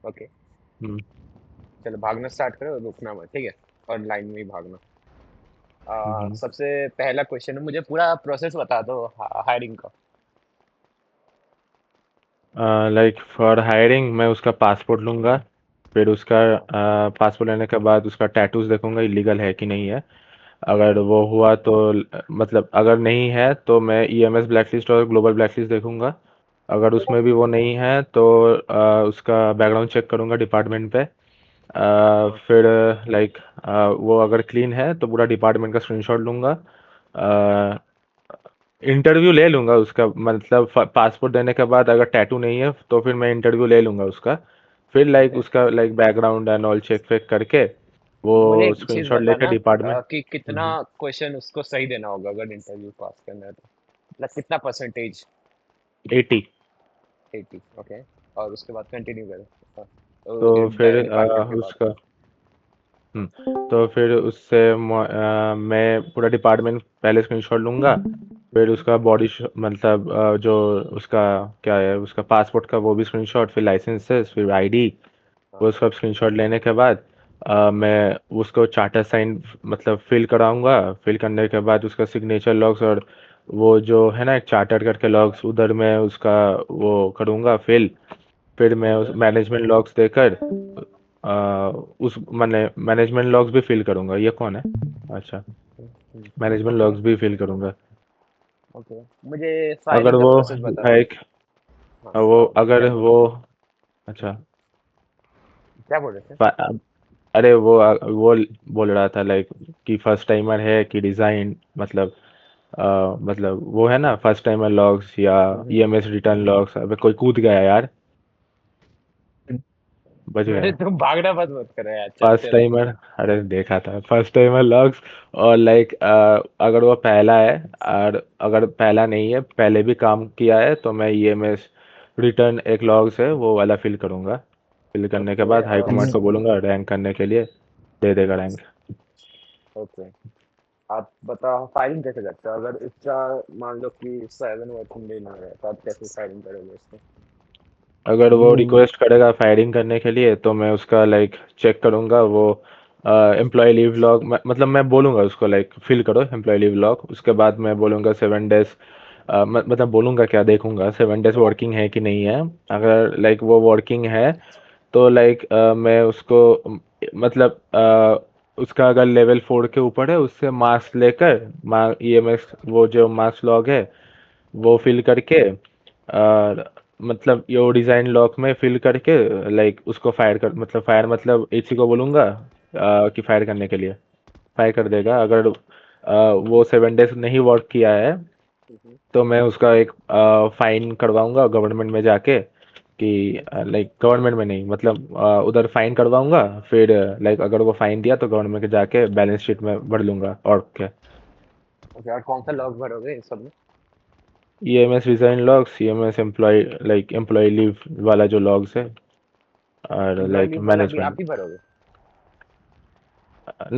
Okay, हम्म। चलो भागना start करो, रुकना मत, ठीक है? और लाइन में ही भागना। हम्म। सबसे पहला क्वेश्चन है, मुझे पूरा प्रोसेस बता दो हायरिंग का। लाइक फॉर हायरिंग मैं उसका पासपोर्ट लूँगा। फिर उसका हाँ। पासपोर्ट लेने के बाद उसका टैटूज देखूंगा इलीगल है कि नहीं है। अगर वो हुआ तो मतलब अगर नहीं है तो मैं ईएमएस ब्लैकलिस्ट और ग्लोबल ब्लैकलिस्ट देखूंगा। अगर उसमें भी वो नहीं है तो उसका बैकग्राउंड चेक करूंगा डिपार्टमेंट पे। फिर लाइक वो अगर क्लीन है तो पूरा डिपार्टमेंट का स्क्रीनशॉट लूंगा। इंटरव्यू ले लूंगा उसका मतलब पासपोर्ट देने के बाद अगर टैटू नहीं है तो फिर मैं इंटरव्यू ले लूंगा उसका। फिर लाइक ओके, उसका like background and all check वेक करके वो मुझे एक चीज स्क्रीनशॉट लेके बताना डिपार्टमेंट। कि कितना क्वेश्चन उसको सही देना होगा अगर इंटरव्यू पास करना है तो, मतलब कितना परसेंटेज? 80। 80, ओके। और उसके बाद कंटिन्यू करो। तो तो फिर डिपार्टमेंट के बाद। उसका तो फिर उससे मैं पूरा डिपार्टमेंट पहले स्क्रीनशॉट लूंगा। फिर उसका बॉडी मतलब जो उसका क्या है उसका पासपोर्ट का वो भी स्क्रीनशॉट, फिर लाइसेंसेस, फिर आईडी। हाँ। वो सब स्क्रीनशॉट लेने के बाद मैं उसको चार्टर साइन मतलब फिल कराऊंगा। फिल करने के बाद उसका सिग्नेचर लॉग्स और वो जो है ना एक चार्टर करके लॉग्स उधर मैं उसका वो करूंगा फिल। फिर मैं उस ओके। मैनेजमेंट लॉग्स देकर उस मैनेजमेंट लॉग्स भी फिल करूंगा। ये कौन है? अच्छा, मैनेजमेंट ओके। लॉग्स भी फिल करूंगा। ओके, मुझे अगर फाइलिंग का वो प्रोसेस बता दो। एक हाँ वो हाँ, बोलो क्या अगर बोल वो रहे थे? अच्छा क्या बोल रहे थे? अरे वो बोल रहा था लाइक कि फर्स्ट टाइमर है कि डिजाइन मतलब मतलब वो है ना फर्स्ट टाइमर लॉग्स या ईएमएस रिटर्न लॉग्स। अबे कोई कूद गया यार, बच अरे गया। तुम भागना बंद मत करो यार, फर्स्ट चलते रहो। टाइमर, अरे देखा था फर्स्ट टाइमर लॉग्स। और लाइक अगर वो पहला है और अगर पहला नहीं है पहले भी काम किया है तो मैं ईएमएस रिटर्न एक लॉग्स है वो वाला फिल करूंगा। फिल करने के ओके। बाद हाई कमांड को बोलूंगा रैंक करने के लिए, दे देगा रैंक। ओके, आप बताओ फाइलिंग कैसे करते हो? अगर इसका मान लो कि 7 वर्किंग डे नहीं है तो आप कैसे फाइलिंग करोगे इसको? अगर वो रिक्वेस्ट करेगा फायरिंग करने के लिए तो मैं उसका लाइक चेक करूंगा वो एम्प्लॉय लीव लॉग मतलब मैं बोलूंगा उसको लाइक फिल करो एम्प्लॉय लीव लॉग। उसके बाद मैं बोलूंगा 7 डेज मतलब बोलूंगा क्या देखूंगा 7 डेज वर्किंग है कि नहीं है। अगर लाइक वो वर्किंग है तो लाइक मैं उसको मतलब उसका अगर लेवल 4 के ऊपर है उससे मार्क्स लेकर ईएमएस वो जो मार्क्स लॉग है वो फिल करके मतलब यो डिजाइन लॉक में फिल करके लाइक उसको फायर कर मतलब फायर मतलब एचसी को बोलूंगा कि फायर करने के लिए फायर कर देगा। अगर वो 7 डेज नहीं वर्क किया है हम्म। तो मैं उसका एक फाइन करवाऊंगा गवर्नमेंट में जाके कि लाइक गवर्नमेंट में नहीं मतलब उधर फाइन करवाऊंगा। फिर लाइक अगर वो फाइन दिया तो गवर्नमेंट के जाके बैलेंस शीट में भर लूंगा और क्या। ओके, और कौन सा लॉग भरोगे इन सब में? EMS resign logs, EMS employ like employ leave वाला जो लॉग्स है और एम्प्लॉय लाइक लीव वाला भी आप मैनेजमेंट ही भरोगे?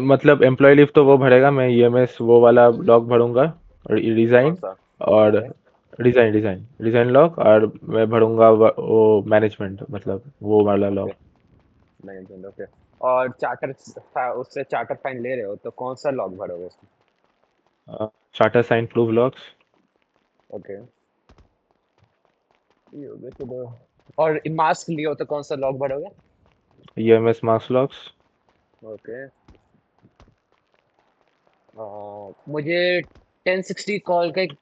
मतलब एम्प्लॉय लीव तो वो भरेगा, मैं ईएमएस वो वाला लॉग भरूंगा और कौन रिजाइन सा? और ओके। रिजाइन लॉग और मैं भरूंगा वो मैनेजमेंट मतलब वो वाला ओके, लॉग। Management, okay. और चार्टर, उससे चार्टर फाइन ले रहे हो तो कौन सा लॉग भरोगे उसमें? Charter sign proof logs. Okay, ये हो गए तो दो। और मास्क लियो तो कौन सा लॉग भरोगे? EMS marks logs. ओके। मुझे 1060 कॉल का एक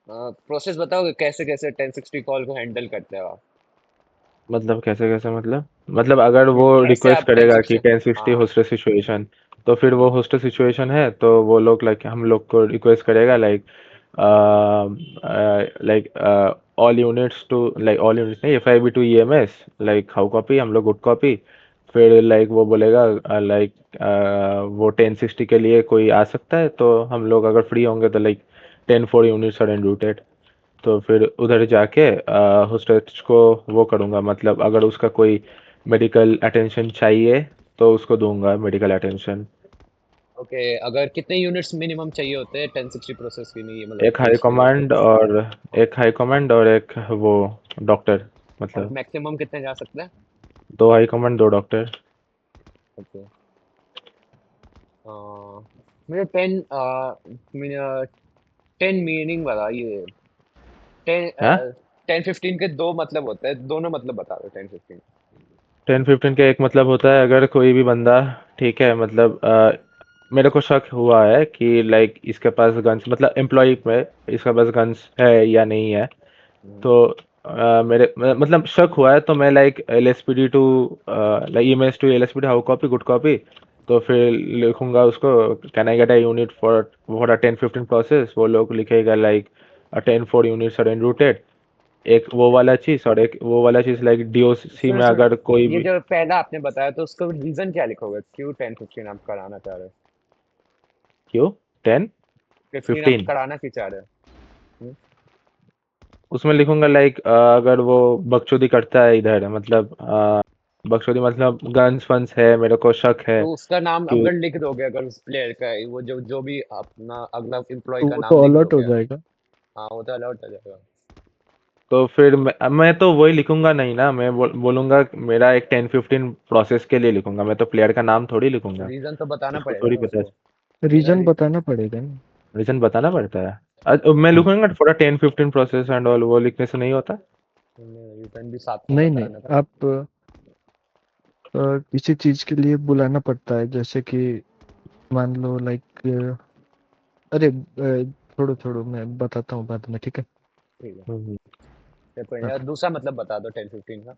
प्रोसेस बताओगे, कैसे कैसे 1060 कॉल को हैंडल करते हो आप? मतलब कैसे कैसे मतलब अगर वो कैसे रिक्वेस्ट आप करेगा कि 1060? 1060 हाँ। होस्टेस सिचुएशन तो फिर वो होस्टेस सिचुएशन है तो वो लोग लाइक हम लोग को रिक्वेस्ट करेगा like like all units to like all units नहीं FIB to EMS like how copy हम लोग गुड कॉपी। फिर लाइक वो बोलेगा लाइक वो 1060 के लिए कोई आ सकता है तो हम लोग अगर फ्री होंगे तो लाइक 10 4 यूनिट्स आर एनरूटेड। तो फिर उधर जाके होस्टेज को वो करूँगा मतलब अगर उसका कोई मेडिकल अटेंशन चाहिए तो उसको दूंगा मेडिकल अटेंशन। ओके, अगर कितने यूनिट्स मिनिमम चाहिए होते हैं 1060 प्रोसेस के लिए, मतलब एक हाई फिनिश के लिए? कमांड और एक हाई कमांड और एक वो डॉक्टर और मतलब मैक्सिमम कितने जा सकते हैं? 2 हाई कमांड 2 डॉक्टर। ओके। मुझे 10 10 मीनिंग बता ये। 10 हाँ 10-15 के दो मतलब होते हैं, दोनों मतलब बता दो 10-15। 10-15 का एक मतलब होता है अगर कोई भी बंदा, ठीक है, मतलब मेरे को शक हुआ है कि लाइक इसके पास गन्स, मतलब एम्प्लॉय में इसके पास गन्स है या नहीं है। तो मतलब शक हुआ है तो मैं like LSPD to like EMS to LSPD how copy good copy. तो फिर लिखूंगा उसको, can I get a unit for for a 10-15 process. वो लोग लिखेगा लाइक 10-4 यूनिट्स आर रूटेड। एक वो वाला चीज और एक वो वाला चीज लाइक DOC सुनो में सुनो, अगर कोई ये भी। जो पहला आपने बताया तो उसका रीजन क्या लिखोगे, क्यों 10-15 आप कराना चाह रहे हो? क्यों 10 15 आप 15 कराना क्यों चाह रहे हो? उसमें लिखूंगा लाइक अगर वो बकचोदी करता है इधर, मतलब बकचोदी मतलब गन्स वंस है, मेरे को शक है तो उसका नाम कि अगर लिख दोगे, अगर उस प्लेयर का वो जो जो भी अपना अगला एम्प्लॉय तो का वो नाम तो लिख अलर्ट हो दोगे। जाएगा। हाँ, वो तो अलाउड हो जाएगा। तो फिर मैं तो वही लिखूंगा नहीं ना, मैं बोलूंगा मेरा एक 10-15 प्रोसेस के लिए लिखूंगा, मैं तो प्लेयर का नाम थोड़ी लिखूंगा। रीजन तो बताना उसको पड़ेगा थोड़ी ना पता है। उसको। बिना रीजन बताना पड़ेगा ना। रीजन बताना पड़ता है। मैं लिखूंगा थोड़ा 10-15 प्रोसेस एंड ऑल, वो लिखने से नहीं होता। रीजन भी साथ में नहीं नहीं, बताना पड़ेगा। आप किसी चीज के लिए बुलाना पड़ता है, जैसे कि मान लो लाइक, अरे छोड़ो छोड़ो, मैं बताता हूँ बाद में, ठीक है। ठीक है। हम्म। फिर कोई नहीं, हाँ। और दूसरा मतलब बता दो 10-15 का।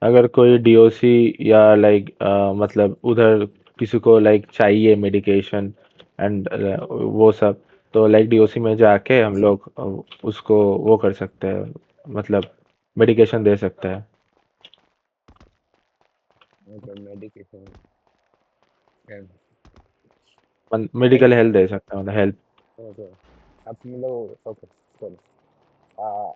अगर कोई DOC या लाइक मतलब उधर किसी को लाइक चाहिए मेडिकेशन एंड वो सब, तो लाइक DOC में जाके हम लोग उसको वो कर सकते हैं, मतलब मेडिकेशन दे सकते हैं, ओके, मेडिकेशन। मेडिकल हेल्प दे सकते हैं, मतलब हेल्प। ओके, अब मतलब ओके, चलो। आ,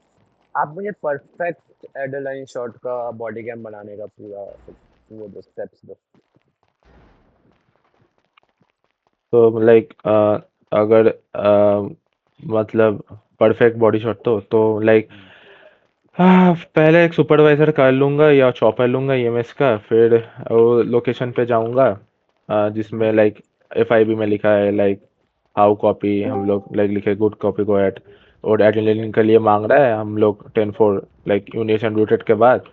आप मुझे परफेक्ट एडरलाइन शॉट का बॉडी कैम बनाने का पूरा वो दो स्टेप्स दो। तो लाइक अगर मतलब परफेक्ट बॉडी शॉट तो लाइक हाँ, पहले एक सुपरवाइजर कर लूंगा या चॉपर लूंगा EMS का, फिर वो लोकेशन पे जाऊंगा जिसमें लाइक FIB में लिखा है लाइक हाउ कॉपी, हम लोग लाइक लिखे गुड कॉपी को एट, और ओके। एड्रेनलिन के लिए मांग रहा है, हम लोग 10-4 लाइक यूनिट्स एंड रूटेड के बाद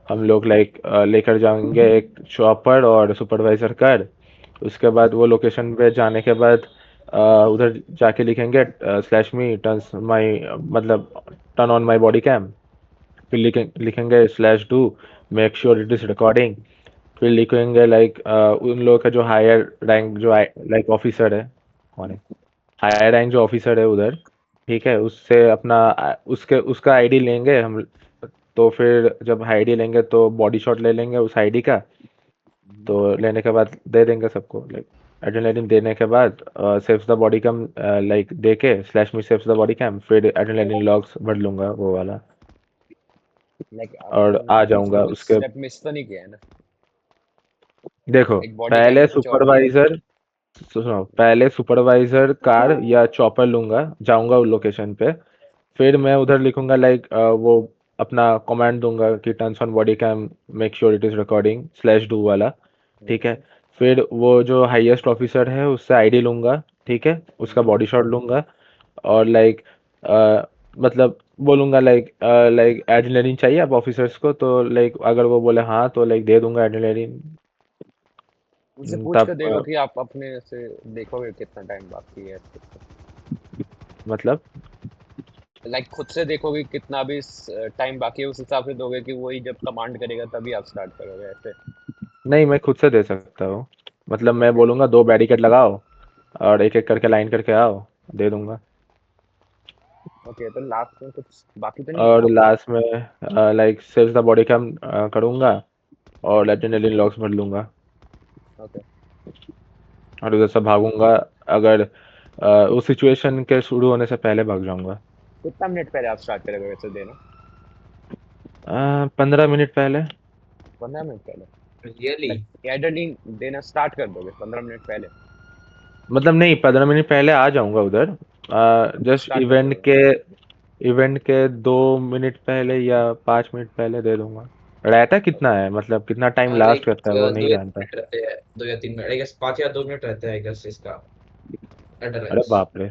हम लोग लाइक लेकर जाएंगे एक चॉपर और सुपरवाइजर कर। उसके बाद वो लोकेशन पे जाने के बाद उधर जाके लिखेंगे /me टर्न्स माई, मतलब turn on my body cam. फिर लिखेंगे /do make sure it is recording. फिर लिखेंगे लाइक उन लोगों का जो हायर रैंक जो लाइक ऑफिसर है, कौन है हायर रैंक जो ऑफिसर है उधर, ठीक है, उससे अपना उसके उसका आईडी लेंगे हम। तो फिर जब आईडी लेंगे तो बॉडी शॉट ले लेंगे उस आईडी का। तो लेने के बाद दे देंगे सबको लाइक एड्रेनलिन देने के बाद saves the body cam like दे के /me saves the body cam, फिर एड्रेनलिन लॉग्स भर लूंगा वो वाला, लाइक और अपन आ बीच में जाऊंगा कुछ उसके। स्टेप मिस तो नहीं किया है ना? देखो एक बॉडी कैम पहले में कुछ और किया है। सुपरवाइजर सुनो, पहले सुपरवाइजर कार या चॉपर लूंगा, जाऊंगा उस लोकेशन पे। फिर मैं उधर लिखूंगा लाइक वो अपना कमांड दूंगा कि turns on body cam make sure it is recording /do वाला, ठीक है। ओके। फिर वो जो हाईएस्ट ऑफिसर है उससे आईडी लूंगा, ठीक है, उसका बॉडी शॉट लूंगा, और लाइक मतलब बोलूंगा लाइक एड्रेनलिन चाहिए अब ऑफिसर्स को, तो लाइक अगर वो बोले हाँ तो लाइक दे दूंगा एड्रेनलिन। उनसे पूछ कर तब देखो कि आप अपने से देखोगे कितना टाइम बाकी है। मतलब लाइक खुद से देखोगे कितना भी टाइम बाकी है, उस हिसाब से दोगे कि वही जब कमांड करेगा तभी आप स्टार्ट करोगे ऐसे? नहीं, मैं खुद से दे सकता हूँ, मतलब मैं ओके। बोलूंगा 2 बैरिकेड लगाओ और एक एक करके लाइन करके आओ, दे दूंगा। ओके, तो लास्ट में कुछ बाकी तो नहीं है और ना? लास्ट में like saves the body cam करूंगा और एड्रेनलिन लॉक्स भर लूंगा, ओके। और उधर से भागूंगा। अगर उस सिचुएशन के शुरू होने से पहले भाग जाऊंगा। कितना मिनट पहले आप स्टार्ट करोगे वैसे देना? 15 मिनट पहले। 15 मिनट पहले? रियली? लाइक एड्रेनलिन देना स्टार्ट कर दोगे 15 मिनट पहले? मतलब नहीं, 15 मिनट पहले आ जाऊंगा उधर, जस्ट स्टार्ट कर दोगे? इवेंट के 2 मिनट पहले या 5 मिनट पहले दे दूंगा। रहता कितना है, मतलब कितना टाइम लास्ट लाइक करता है, वो नहीं 2 या 3 जानता। मिनट रहते हैं, 2 या 3 मिनट, आई गेस 5 या 2 मिनट रहते हैं आई गेस इसका अरे एडरेस। बाप रे,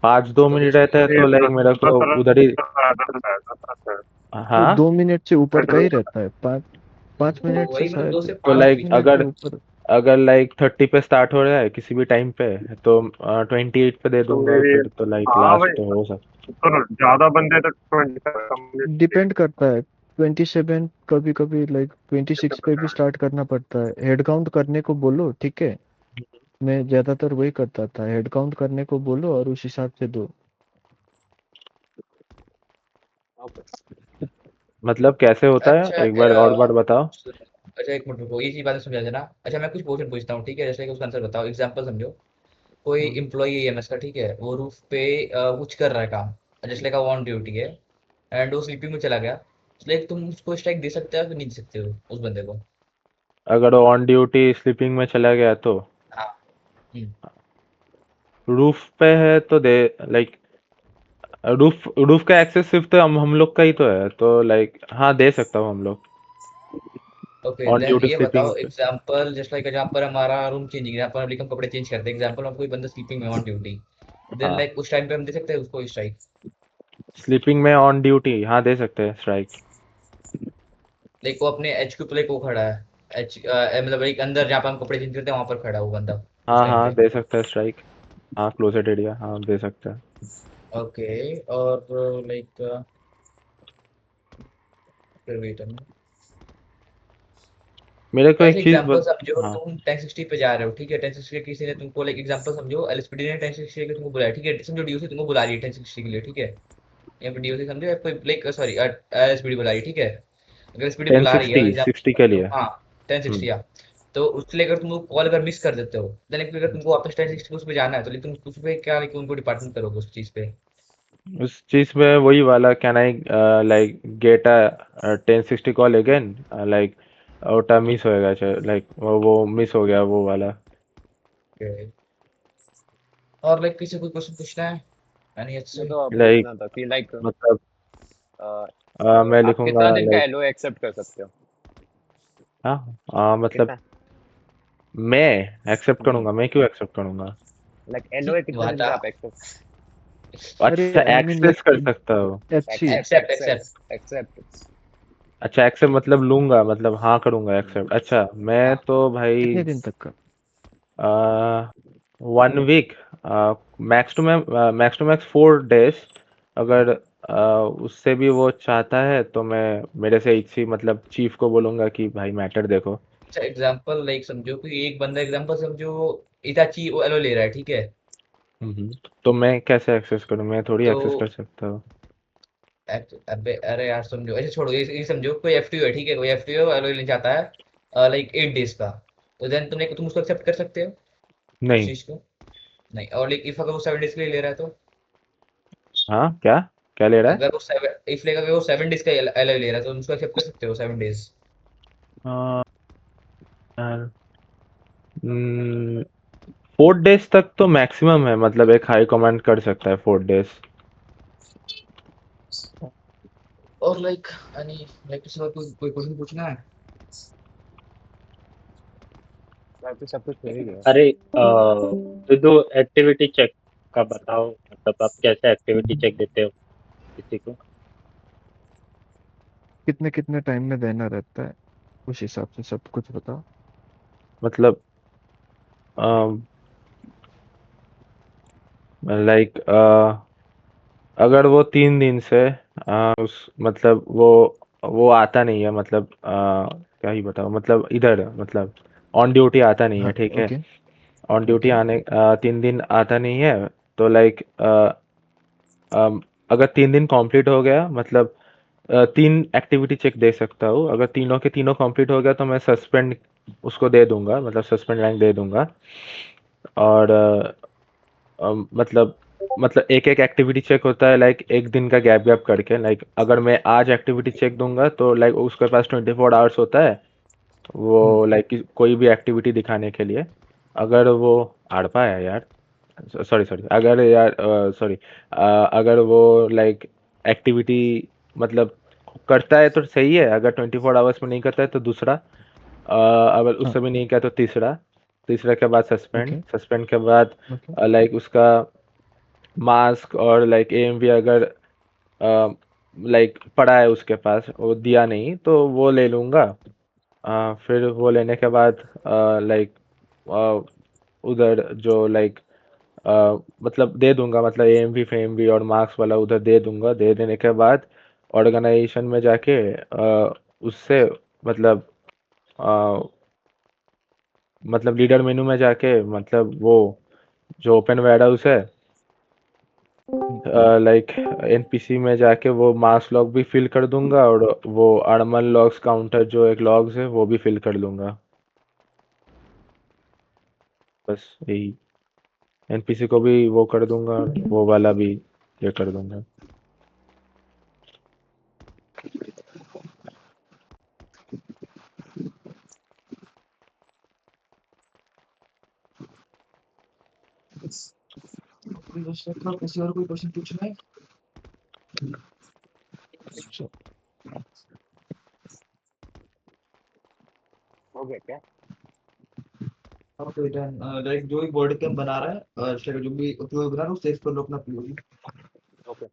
5-2 मिनट तो रहता है बेसिकली तो लाइक मेरा को उधर ही। वो हाँ 2 मिनट से ऊपर का ही रहता है, 5 5 मिनट से वही मतलब दो शायद से तो पाँच पाँच लाइक बीच में। मिनट अगर में ऊपर। अगर लाइक 30 पे स्टार्ट हो रहा है किसी भी टाइम पे, तो 28 पे दे तो दूंगा, मेरी, फिर तो लाइक हाँ लास्ट भाई, तो हो सकता। तो ज्यादा बंदे तक 20 डिपेंड करता है, 27, कभी कभी लाइक 26 पे भी स्टार्ट करना पड़ता है। हेड काउंट करने को बोलो, ठीक है। मैं ज्यादातर वही करता था, हेड काउंट करने को बोलो और उस हिसाब से दो। मतलब कैसे होता अच्छा है, एक बार और बार बताओ। अच्छा एक मिनट रुको, ये चीज बातें समझा देना। अच्छा मैं कुछ क्वेश्चन पूछता हूँ, ठीक है, जैसे कि उसका आंसर बताओ। एग्जांपल समझो, कोई हम्म। एम्प्लॉई है एमएस का, ठीक है, वो रूफ पे कुछ कर रहा है काम, जैसे लाइक ऑन ड्यूटी है, एंड वो स्लीपिंग में चला गया। लाइक तुम उसको स्ट्राइक दे सकते हो कि नहीं दे सकते हो उस बंदे को? अगर वो ऑन ड्यूटी स्लीपिंग में चला गया तो हाँ। हम्म। रूफ पे है तो दे, लाइक रूफ रूफ का एक्सेस सिर्फ तो हम लोग का ही तो है, तो लाइक हाँ दे सकता हूँ हम लोग ओके ऑन देन ड्यूटी ये स्लीपिंग बताओ पे। एग्जांपल, जस्ट लाइक जहाँ पर हमारा रूम चेंजिंग है, यहाँ पर हम कपड़े चेंज करते हैं, एग्जांपल हम कोई बंदा स्लीपिंग में ऑन ड्यूटी, देन हाँ लाइक उस टाइम पे हम दे सकते हैं उसको स्ट्राइक? स्लीपिंग में ऑन ड्यूटी हाँ दे सकते हैं स्ट्राइक। लाइक वो अपने एच क्यू पे लाइक वो खड़ा है, एच मतलब लाइक अंदर जहाँ पे हम कपड़े चेंज करते हैं वहां पर खड़ा है वो बंदा उस हाँ टाइम हाँ पे। दे सकता है स्ट्राइक। हाँ क्लोजेट एरिया हाँ दे सकता है। ओके। और लाइक फिर वेट मेरे को ऐसे एक चीज एग्जांपल समझो, हाँ तुम 1060 पे जा रहे हो, ठीक है, 1060 किसी ने तुमको लाइक एग्जांपल समझो एलएसपीडी ने 1060 के तुमको बुलाया, ठीक है, समझो डीओसी तुमको बुला रही है 1060 के लिए, ठीक है, यहाँ पे डीओसी समझो, या कोई लाइक सॉरी एलएसपीडी बुला रही है, ठीक है। अगर एलएसपीडी बुला रही है 1060 एग्जांपल 60 के समझो, लिए। हाँ 1060 हम्म। या, तो उसके लिए अगर तुम कॉल अगर मिस कर देते हो, देन अगर तुमको वापस 1060 उस पे जाना है, तो लेकिन तुम उस पे क्या लाइक उनको डिपार्टमेंट करोगे उस चीज पे? उस चीज में वही वाला can I like get a 1060 call again, like ओटा मिस होएगा, लाइक वो मिस हो गया वो वाला। Okay. और लाइक किसी को क्वेश्चन पूछना है? एनी मैं अच्छे? तो लाइक पूछना था कि लाइक मतलब मैं आप लिखूंगा कितना दिन का लाइक एलओ एक्सेप्ट कर सकते हो? हाँ मतलब कितना? मैं एक्सेप्ट हम्म। करूंगा, मैं क्यों एक्सेप्ट करूंगा। लाइक एलओ कितने दिन वादा। का आप एक्सेप्ट अरे अच्छा आई मीन एक्सेस कर लाइक सकता हो। FC. Accept accept accept. Accept accept अच्छा एक्सेप्ट मतलब लूंगा, मतलब हाँ करूंगा एक्सेप्ट। अच्छा मैं हाँ। तो भाई कितने दिन तक का? 1 week, max two max 4 days. अगर उससे भी वो चाहता है तो मैं मेरे से इसी मतलब चीफ को बोलूंगा कि भाई मैटर देखो। अच्छा एग्जांपल लाइक समझो कि एक बंदा, एग्जांपल समझो इताची वो एलो ले रहा है, ठीक है, तो मैं कैसे एक्सेस करूं, मैं थोड़ी तो एक्सेस कर सकता हूँ। अबे अरे यार समझो, अच्छा छोड़ो ये समझो कोई एफटीओ है, ठीक है, कोई एफटीओ एलो लेना चाहता है लाइक 8 डेज का, तो देन तुम उसको एक्सेप्ट कर सकते हो उस नहीं। चीज को? नहीं। और लाइक इफ अगर वो 7 डेज के लिए ले रहा है तो? हाँ क्या क्या ले रहा है। अगर वो 7 इफ लाइक अगर वो 7 डेज का एलो ले रहा है तो तुम उसको एक्सेप्ट कर सकते हो 7 डेज? अ, 4 डेज तक तो मैक्सिमम है, मतलब एक हाई कमांड कर सकता है 4 डेज। और लाइक यानी लाइक किसी और कोई क्वेश्चन पूछना है? सब कुछ हो ही गया। अरे तो एक्टिविटी चेक का बताओ, मतलब आप कैसे एक्टिविटी चेक देते हो किसी को? कितने कितने टाइम में देना रहता है, उस हिसाब से सब कुछ बताओ। मतलब लाइक अगर वो 3 दिन से उस मतलब वो आता नहीं है, मतलब क्या ही बताओ, मतलब इधर मतलब ऑन ड्यूटी आता नहीं है, हाँ ठीक है। ओके। On duty okay. आने 3 दिन आता नहीं है, तो लाइक अगर 3 दिन कंप्लीट हो गया, मतलब 3 एक्टिविटी चेक दे सकता हूँ। अगर तीनों के तीनों कंप्लीट हो गया तो मैं सस्पेंड उसको दे दूंगा, मतलब सस्पेंड रैंक दे दूंगा। और मतलब एक एक एक्टिविटी चेक होता है, लाइक एक दिन का गैप गैप करके। लाइक अगर मैं आज एक्टिविटी चेक दूंगा तो लाइक उसके पास 24 आवर्स होता है हम्म। वो लाइक कोई भी एक्टिविटी दिखाने के लिए। अगर वो आड़ पाया यार, सॉरी सॉरी, अगर यार सॉरी, अगर वो लाइक एक्टिविटी मतलब करता है तो सही है, अगर 24 आवर्स में नहीं करता है तो दूसरा, अगर हाँ उससे भी नहीं किया तो तीसरा, तीसरा के बाद सस्पेंड, ओके सस्पेंड के बाद ओके लाइक उसका मास्क और लाइक एएमवी अगर लाइक पड़ा है उसके पास, वो दिया नहीं तो वो ले लूँगा। फिर वो लेने के बाद लाइक उधर जो लाइक मतलब दे दूंगा, मतलब एएमवी फेएमवी और मार्क्स वाला उधर दे दूंगा। दे देने के बाद ऑर्गेनाइजेशन में जाके उससे मतलब अ, मतलब लीडर मेनू में जाके मतलब वो जो ओपन वेयर हाउस है लाइक एनपीसी में जाके वो मार्क्स लॉग भी फिल कर दूंगा, और वो अर्मन लॉग्स काउंटर जो एक लॉग्स है वो भी फिल कर दूंगा। बस यही, एनपीसी को भी वो कर दूंगा, वो वाला भी ये कर दूंगा। कोई क्वेश्चन, किसी और कोई क्वेश्चन पूछना है? हो गया क्या? अब कोई लाइक जो भी बॉडी कैम बना रहा है, जो भी उपयोग बना रहा है, वो सेव कर लो अपना पीओ। ओके।